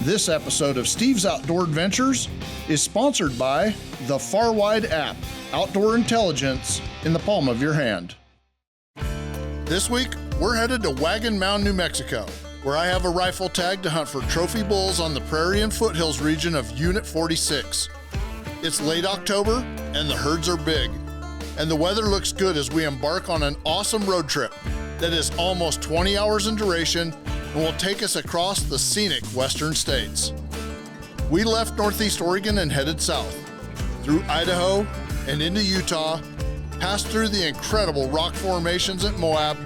This episode of Steve's Outdoor Adventures is sponsored by the Far-Wide app, outdoor intelligence in the palm of your hand. This week, we're headed to Wagon Mound, New Mexico, where I have a rifle tag to hunt for trophy bulls on the prairie and foothills region of Unit 46. It's late October, and the herds are big, and the weather looks good as we embark on an awesome road trip that is almost 20 hours in duration and will take us across the scenic western states. We left Northeast Oregon and headed south, through Idaho and into Utah, passed through the incredible rock formations at Moab,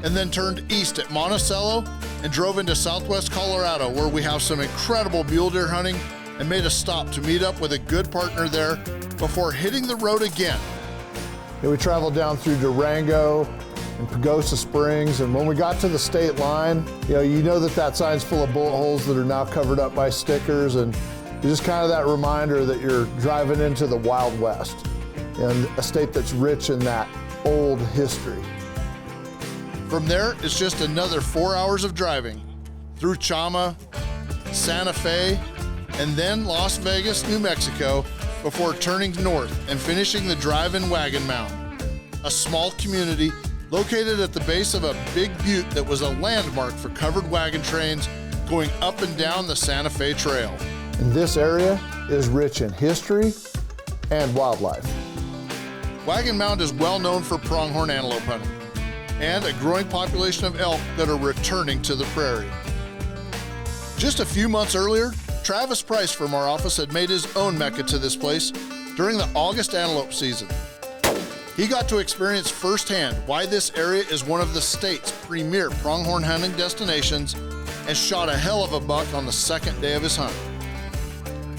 and then turned east at Monticello and drove into southwest Colorado, where we have some incredible mule deer hunting, and made a stop to meet up with a good partner there before hitting the road again. Yeah, we traveled down through Durango and Pagosa Springs, and when we got to the state line, you know that sign's full of bullet holes that are now covered up by stickers, and it's just kind of that reminder that you're driving into the Wild West, and a state that's rich in that old history. From there, it's just another 4 hours of driving through Chama, Santa Fe, and then Las Vegas, New Mexico, before turning north and finishing the drive in Wagon Mound, a small community located at the base of a big butte that was a landmark for covered wagon trains going up and down the Santa Fe Trail. And this area is rich in history and wildlife. Wagon Mound is well known for pronghorn antelope hunting and a growing population of elk that are returning to the prairie. Just a few months earlier, Travis Price from our office had made his own mecca to this place during the August antelope season. He got to experience firsthand why this area is one of the state's premier pronghorn hunting destinations and shot a hell of a buck on the second day of his hunt.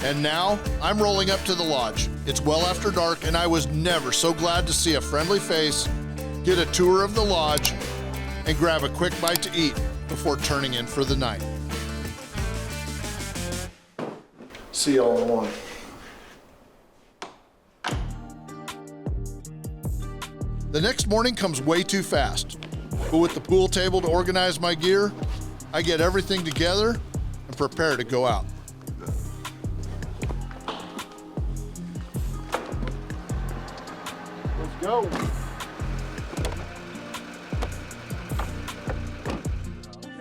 And now, I'm rolling up to the lodge. It's well after dark, and I was never so glad to see a friendly face, get a tour of the lodge, and grab a quick bite to eat before turning in for the night. See y'all in one. The next morning comes way too fast, but with the pool table to organize my gear, I get everything together and prepare to go out. Let's go.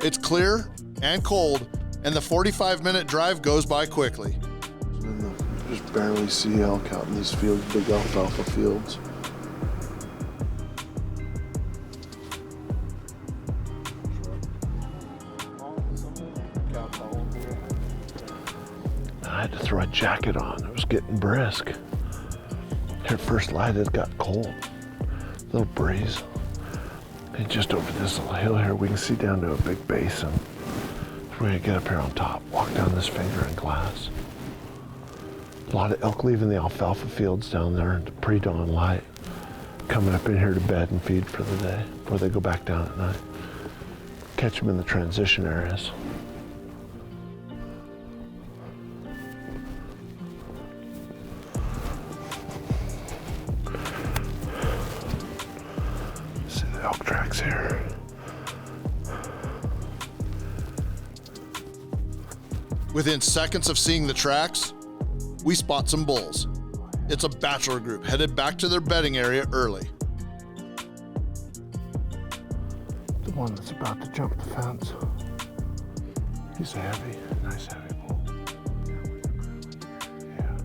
It's clear and cold, and the 45-minute drive goes by quickly. Just barely see elk out in these fields, big alfalfa fields. I had to throw a jacket on. It was getting brisk. At first light, it got cold. Little breeze. And just over this little hill here, we can see down to a big basin. We're gonna get up here on top, walk down this finger in glass. A lot of elk leaving the alfalfa fields down there in the pre-dawn light, coming up in here to bed and feed for the day before they go back down at night. Catch them in the transition areas. See the elk tracks here. Within seconds of seeing the tracks, we spot some bulls. It's a bachelor group headed back to their bedding area early. The one that's about to jump the fence. He's a nice heavy bull. Yeah.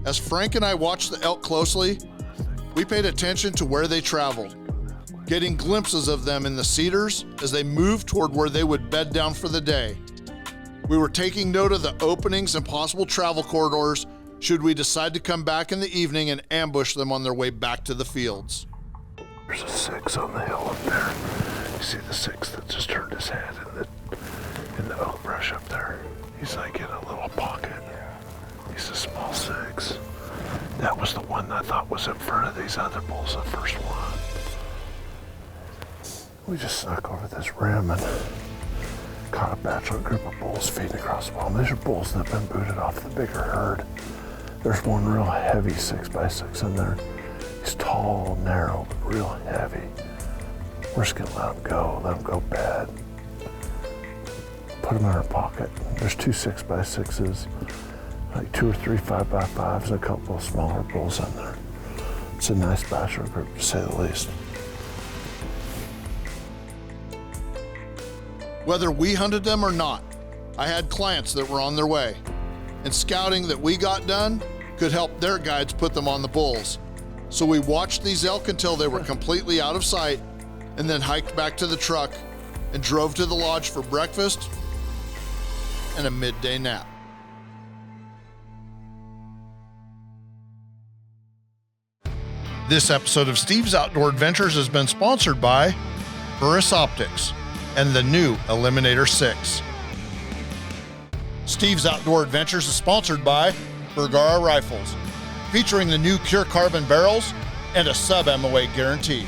As Frank and I watched the elk closely, we paid attention to where they traveled, getting glimpses of them in the cedars as they moved toward where they would bed down for the day. We were taking note of the openings and possible travel corridors should we decide to come back in the evening and ambush them on their way back to the fields. There's a 6 on the hill up there. You see the 6 that just turned his head in the oak brush up there. He's like in a little pocket. He's a small 6. That was the one I thought was in front of these other bulls, the first one. We just snuck over this rim and caught a bachelor group of bulls feeding across the wall. These are bulls that have been booted off the bigger herd. There's one real heavy 6x6 in there. He's tall, narrow, but real heavy. We're just gonna let him go bad. Put him in our pocket. There's 2 6x6s, like 2 or 3 5x5s, and a couple of smaller bulls in there. It's a nice bachelor group, to say the least. Whether we hunted them or not, I had clients that were on their way, and scouting that we got done could help their guides put them on the bulls. So we watched these elk until they were completely out of sight, and then hiked back to the truck and drove to the lodge for breakfast and a midday nap. This episode of Steve's Outdoor Adventures has been sponsored by Burris Optics and the new Eliminator 6. Steve's Outdoor Adventures is sponsored by Bergara Rifles, featuring the new Cure Carbon barrels and a sub-MOA guarantee.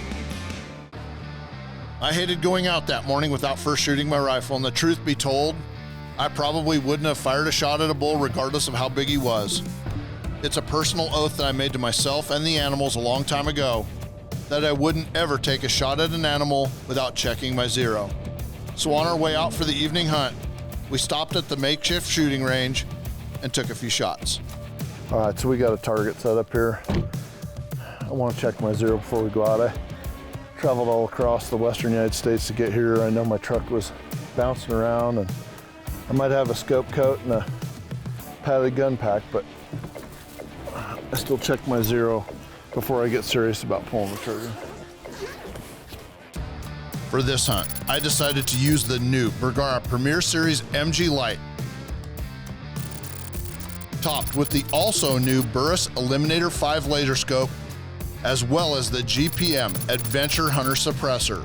I hated going out that morning without first shooting my rifle, and the truth be told, I probably wouldn't have fired a shot at a bull regardless of how big he was. It's a personal oath that I made to myself and the animals a long time ago that I wouldn't ever take a shot at an animal without checking my zero. So on our way out for the evening hunt, we stopped at the makeshift shooting range and took a few shots. All right, so we got a target set up here. I want to check my zero before we go out. I traveled all across the western United States to get here. I know my truck was bouncing around, and I might have a scope coat and a padded gun pack, but I still check my zero before I get serious about pulling the trigger. For this hunt, I decided to use the new Bergara Premier Series MG Light, topped with the also new Burris Eliminator 5 laser scope, as well as the GPM Adventure Hunter Suppressor.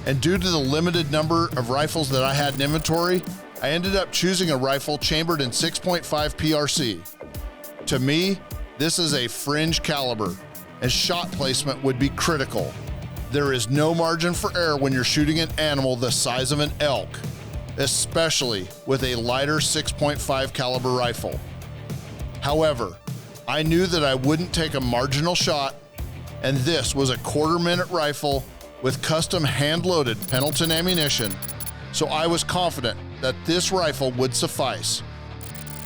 And due to the limited number of rifles that I had in inventory, I ended up choosing a rifle chambered in 6.5 PRC. To me, this is a fringe caliber, and shot placement would be critical. There is no margin for error when you're shooting an animal the size of an elk, especially with a lighter 6.5 caliber rifle. However, I knew that I wouldn't take a marginal shot, and this was a 1/4 minute rifle with custom hand-loaded Pendleton ammunition, so I was confident that this rifle would suffice.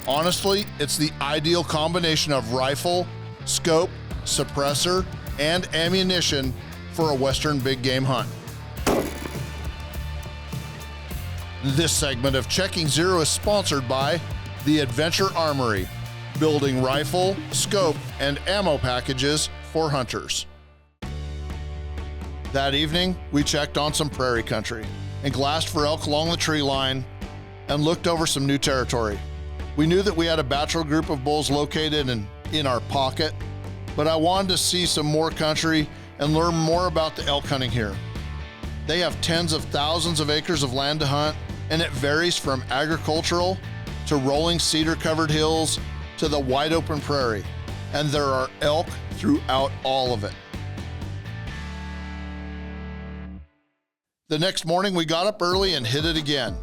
Honestly, it's the ideal combination of rifle, scope, suppressor, and ammunition for a western big game hunt. This segment of Checking Zero is sponsored by the Adventure Armory, building rifle, scope, and ammo packages for hunters. That evening, we checked on some prairie country and glassed for elk along the tree line and looked over some new territory. We knew that we had a bachelor group of bulls located in our pocket, but I wanted to see some more country and learn more about the elk hunting here. They have tens of thousands of acres of land to hunt, and it varies from agricultural to rolling cedar-covered hills to the wide open prairie, and there are elk throughout all of it. The next morning, we got up early and hit it again,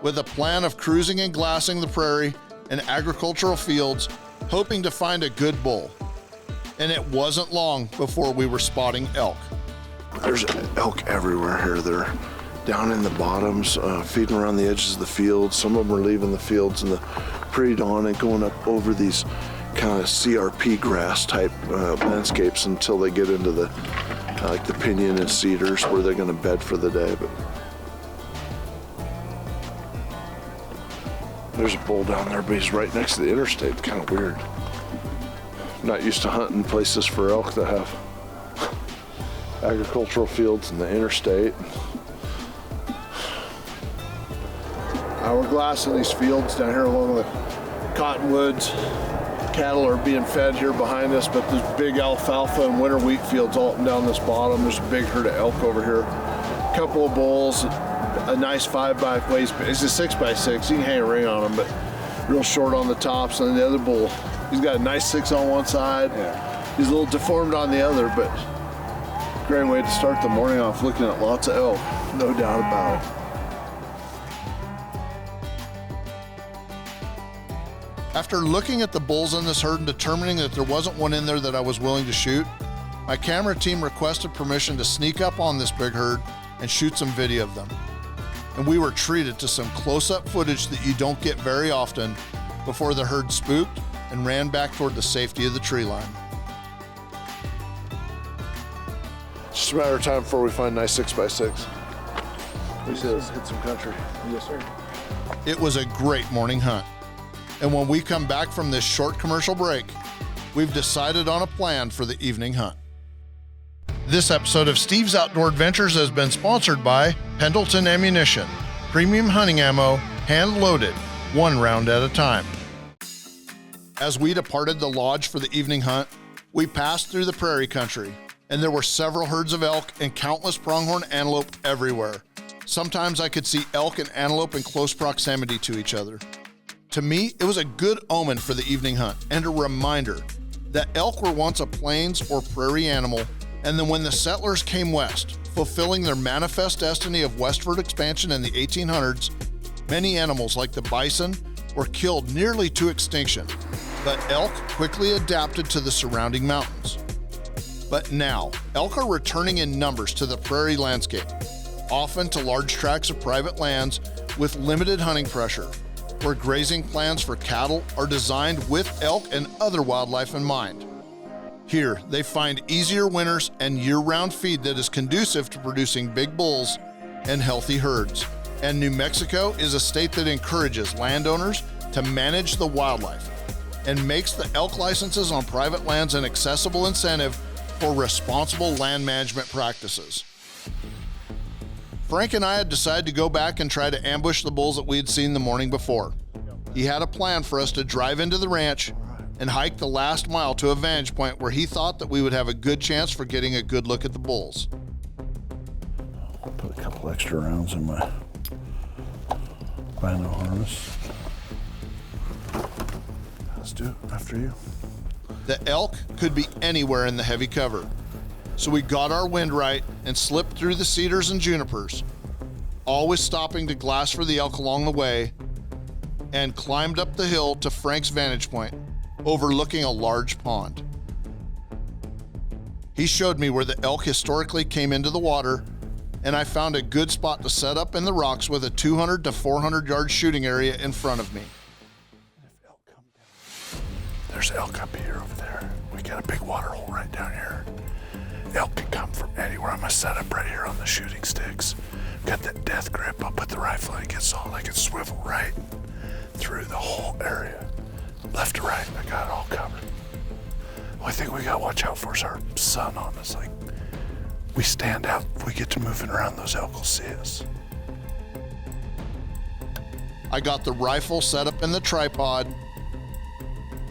with a plan of cruising and glassing the prairie and agricultural fields, hoping to find a good bull. And it wasn't long before we were spotting elk. There's elk everywhere here. They're down in the bottoms, feeding around the edges of the fields. Some of them are leaving the fields in the pre-dawn and going up over these kind of CRP grass type landscapes until they get into the like the pinyon and cedars where they're going to bed for the day. But there's a bull down there, but he's right next to the interstate. Kind of weird. Not used to hunting places for elk that have agricultural fields and the interstate. We're glassing these fields down here along the cottonwoods. Cattle are being fed here behind us, but there's big alfalfa and winter wheat fields all up and down this bottom. There's a big herd of elk over here. A couple of bulls, a nice 5x waist. It's a 6x6. You can hang a ring on them, but real short on the tops. And the other bull, he's got a nice 6 on one side. Yeah. He's a little deformed on the other, but great way to start the morning off looking at lots of elk, no doubt about it. After looking at the bulls in this herd and determining that there wasn't one in there that I was willing to shoot, my camera team requested permission to sneak up on this big herd and shoot some video of them. And we were treated to some close-up footage that you don't get very often before the herd spooked and ran back toward the safety of the tree line. It's just a matter of time before we find a nice 6x6. We see us hit some country. Yes, sir. It was a great morning hunt. And when we come back from this short commercial break, we've decided on a plan for the evening hunt. This episode of Steve's Outdoor Adventures has been sponsored by Pendleton Ammunition, premium hunting ammo, hand-loaded, 1 round at a time. As we departed the lodge for the evening hunt, we passed through the prairie country, and there were several herds of elk and countless pronghorn antelope everywhere. Sometimes I could see elk and antelope in close proximity to each other. To me, it was a good omen for the evening hunt and a reminder that elk were once a plains or prairie animal, and then when the settlers came west, fulfilling their manifest destiny of westward expansion in the 1800s, many animals like the bison were killed nearly to extinction, but elk quickly adapted to the surrounding mountains. But now, elk are returning in numbers to the prairie landscape, often to large tracts of private lands with limited hunting pressure, where grazing plans for cattle are designed with elk and other wildlife in mind. Here, they find easier winters and year-round feed that is conducive to producing big bulls and healthy herds. And New Mexico is a state that encourages landowners to manage the wildlife and makes the elk licenses on private lands an accessible incentive for responsible land management practices. Frank and I had decided to go back and try to ambush the bulls that we had seen the morning before. He had a plan for us to drive into the ranch and hike the last mile to a vantage point where he thought that we would have a good chance for getting a good look at the bulls. I'll put a couple extra rounds in my bino harness. Let's do it after you. The elk could be anywhere in the heavy cover, so we got our wind right and slipped through the cedars and junipers, always stopping to glass for the elk along the way, and climbed up the hill to Frank's vantage point, overlooking a large pond. He showed me where the elk historically came into the water, and I found a good spot to set up in the rocks with a 200 to 400 yard shooting area in front of me. There's elk up here over there. We got a big water hole right down here. Elk can come from anywhere. I'm gonna set up right here on the shooting sticks. Got that death grip. I'll put the rifle in, get so I can swivel right through the whole area. Left to right, I got it all covered. One thing we gotta watch out for is our sun on us. Like, we stand out, if we get to moving around, those elk will see us. I got the rifle set up in the tripod,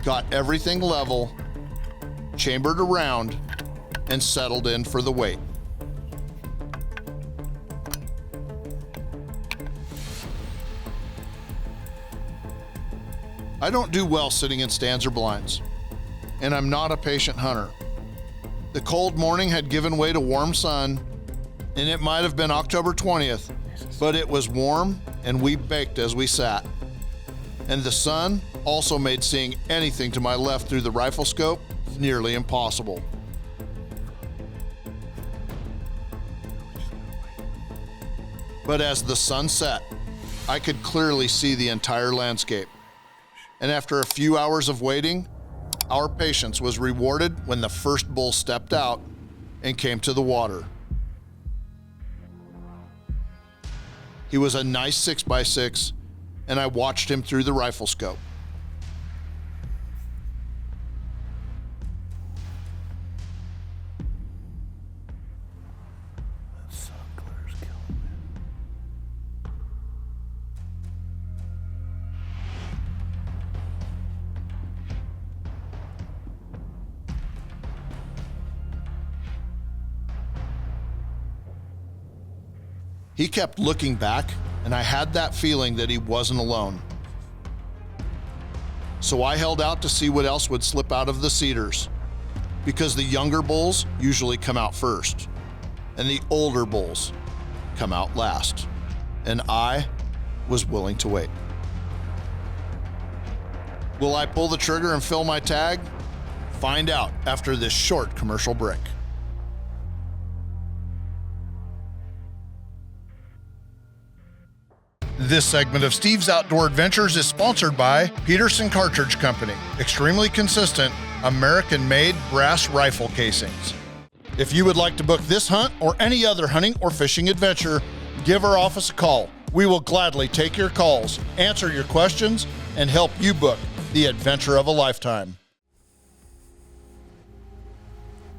got everything level, chambered around, and settled in for the wait. I don't do well sitting in stands or blinds, and I'm not a patient hunter. The cold morning had given way to warm sun, and it might have been October 20th, but it was warm and we baked as we sat. And the sun also made seeing anything to my left through the rifle scope nearly impossible. But as the sun set, I could clearly see the entire landscape. And after a few hours of waiting, our patience was rewarded when the first bull stepped out and came to the water. He was a nice 6x6, and I watched him through the rifle scope. That sun glare's killing me. He kept looking back, and I had that feeling that he wasn't alone. So I held out to see what else would slip out of the cedars, because the younger bulls usually come out first, and the older bulls come out last, and I was willing to wait. Will I pull the trigger and fill my tag? Find out after this short commercial break. This segment of Steve's Outdoor Adventures is sponsored by Peterson Cartridge Company, extremely consistent, American-made brass rifle casings. If you would like to book this hunt or any other hunting or fishing adventure, give our office a call. We will gladly take your calls, answer your questions, and help you book the adventure of a lifetime.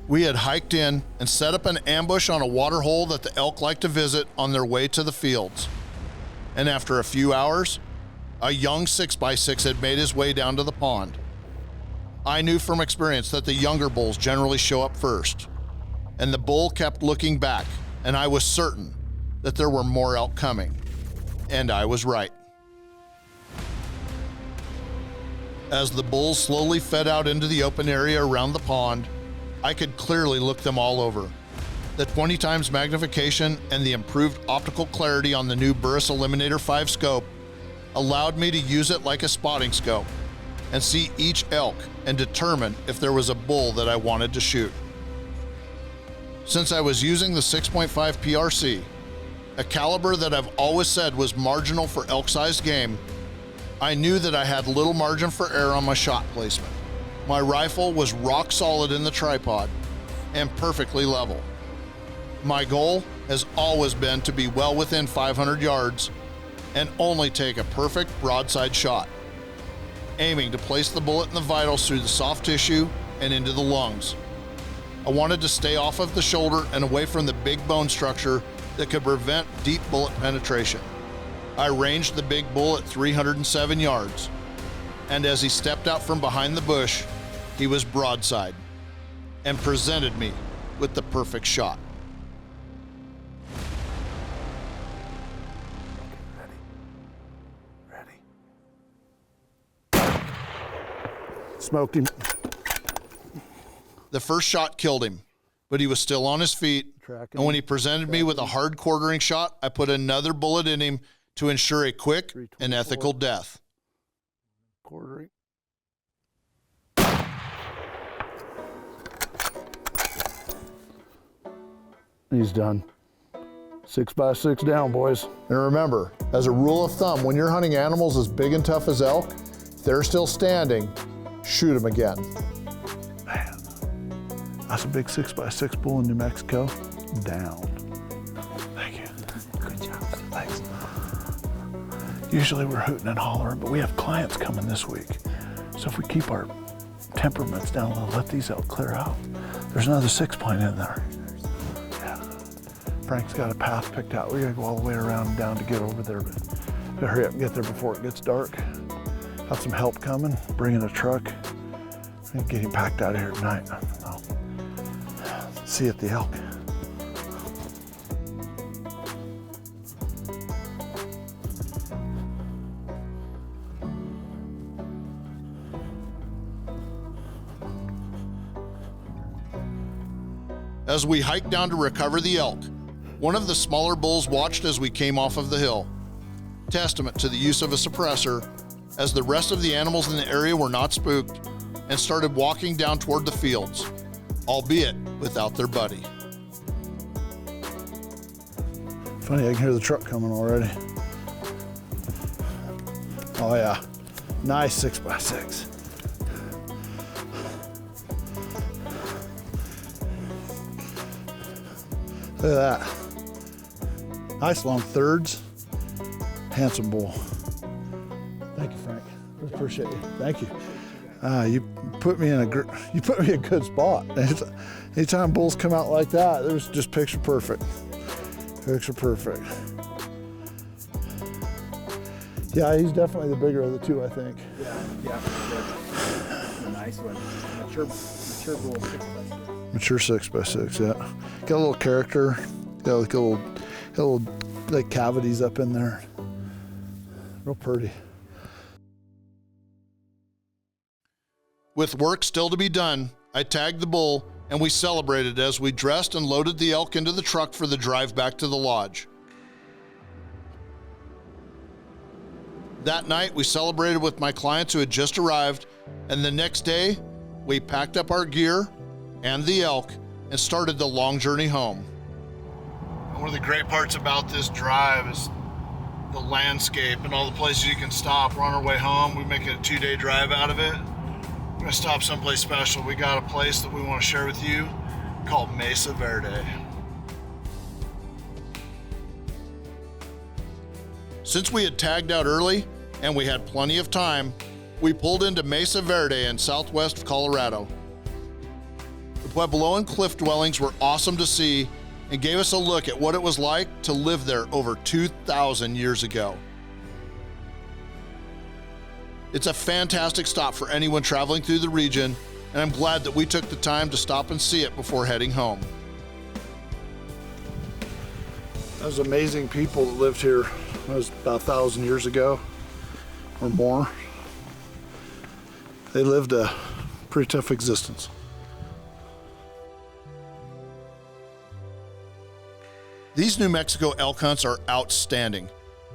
We had hiked in and set up an ambush on a water hole that the elk like to visit on their way to the fields. And after a few hours, a young 6x6 had made his way down to the pond. I knew from experience that the younger bulls generally show up first, and the bull kept looking back, and I was certain that there were more elk coming, and I was right. As the bulls slowly fed out into the open area around the pond, I could clearly look them all over. The 20 times magnification and the improved optical clarity on the new Burris Eliminator 5 scope allowed me to use it like a spotting scope and see each elk and determine if there was a bull that I wanted to shoot. Since I was using the 6.5 PRC, a caliber that I've always said was marginal for elk-sized game, I knew that I had little margin for error on my shot placement. My rifle was rock solid in the tripod and perfectly level. My goal has always been to be well within 500 yards and only take a perfect broadside shot, aiming to place the bullet in the vitals through the soft tissue and into the lungs. I wanted to stay off of the shoulder and away from the big bone structure that could prevent deep bullet penetration. I ranged the big bull at 307 yards, and as he stepped out from behind the bush, he was broadside and presented me with the perfect shot. Smoked him. The first shot killed him, but he was still on his feet. And when he presented me with a hard quartering shot, I put another bullet in him to ensure a quick and ethical death. Quartering. He's done. 6x6 down, boys. And remember, as a rule of thumb, when you're hunting animals as big and tough as elk, if they're still standing, shoot them again. Man, that's a big 6x6 bull in New Mexico. Down. Thank you. Good job. Thanks. Usually we're hooting and hollering, but we have clients coming this week. So if we keep our temperaments down a little, let these elk clear out. There's another 6-point in there. Yeah. Frank's got a path picked out. We gotta go all the way around and down to get over there, but gotta hurry up and get there before it gets dark. Have some help coming, bring in a truck, and get him packed out of here tonight. So, see you at the elk. As we hiked down to recover the elk, one of the smaller bulls watched as we came off of the hill. Testament to the use of a suppressor, as the rest of the animals in the area were not spooked and started walking down toward the fields, albeit without their buddy. Funny, I can hear the truck coming already. Oh yeah, nice 6x6. Look at that. Nice long thirds. Handsome bull. Thank you, Frank. Appreciate you. Thank you. You put me in a good spot. Anytime bulls come out like that, it was just picture perfect. Picture perfect. Yeah, he's definitely the bigger of the two, I think. Yeah, a nice one. Mature bull 6x6. Mature 6x6, yeah. Got a little character. Got like a little like cavities up in there. Real pretty. With work still to be done, I tagged the bull and we celebrated as we dressed and loaded the elk into the truck for the drive back to the lodge. That night, we celebrated with my clients who had just arrived, and the next day, we packed up our gear and the elk and started the long journey home. One of the great parts about this drive is the landscape and all the places you can stop. We're on our way home. We make it a 2-day drive out of it. We're gonna stop someplace special. We got a place that we want to share with you called Mesa Verde. Since we had tagged out early and we had plenty of time, we pulled into Mesa Verde in southwest of Colorado. The Puebloan cliff dwellings were awesome to see and gave us a look at what it was like to live there over 2,000 years ago. It's a fantastic stop for anyone traveling through the region, and I'm glad that we took the time to stop and see it before heading home. Those amazing people that lived here, that was about 1,000 years ago or more. They lived a pretty tough existence. These New Mexico elk hunts are outstanding,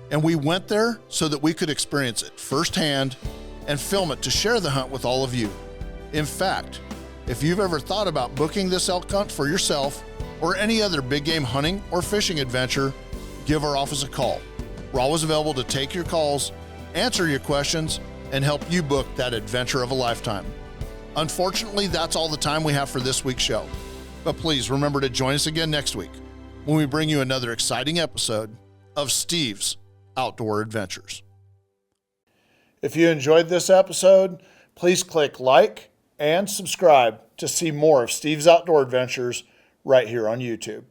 and we went there so that we could experience it firsthand and film it to share the hunt with all of you. In fact, if you've ever thought about booking this elk hunt for yourself or any other big game hunting or fishing adventure, give our office a call. We're always available to take your calls, answer your questions, and help you book that adventure of a lifetime. Unfortunately, that's all the time we have for this week's show. But please remember to join us again next week when we bring you another exciting episode of Steve's Outdoor Adventures. If you enjoyed this episode, please click like and subscribe to see more of Steve's Outdoor Adventures right here on YouTube.